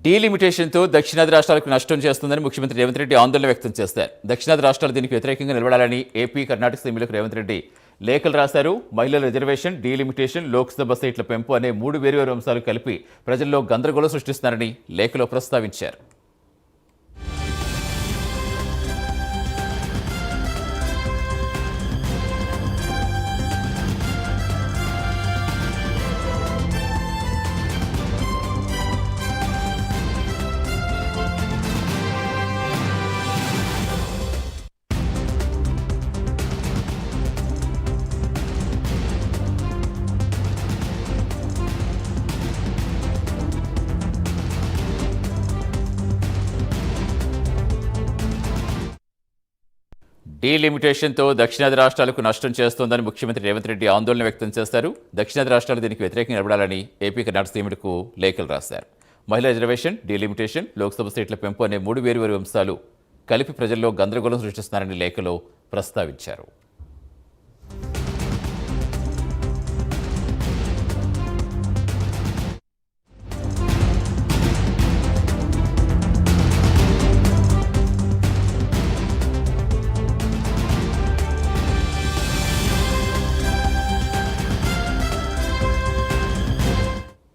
డీలిమిటేషన్తో దక్షిణాది రాష్ట్రాలకు నష్టం చేస్తుందని ముఖ్యమంత్రి రేవంత్ రెడ్డి ఆందోళన వ్యక్తం చేశారు. దక్షిణాది రాష్ట్రాలు దీనికి వ్యతిరేకంగా నిలబడాలని ఏపీ, కర్ణాటక సీఎంలకు రేవంత్ రెడ్డి లేఖలు రాశారు. మహిళల రిజర్వేషన్, డీలిమిటేషన్, లోక్సభ సీట్ల పెంపు అనే 3 వేర్వేరు అంశాలు కలిపి ప్రజల్లో గందరగోళం సృష్టిస్తున్నారని లేఖలో ప్రస్తావించారు. డీలిమిటేషన్తో దక్షిణాది రాష్ట్రాలకు నష్టం చేస్తోందని ముఖ్యమంత్రి రేవంత్ రెడ్డి ఆందోళన వ్యక్తం చేశారు. దక్షిణాది రాష్ట్రాలు దీనికి వ్యతిరేకంగా నిలబడాలని ఏపీ, కర్ణాటక సీఎంలకు లేఖలు రాశారు. మహిళా రిజర్వేషన్, డీలిమిటేషన్, లోక్సభ సీట్ల పెంపు అనే 3 వేర్వేరు అంశాలు కలిపి ప్రజల్లో గందరగోళం సృష్టిస్తున్నారని లేఖలో ప్రస్తావించారు.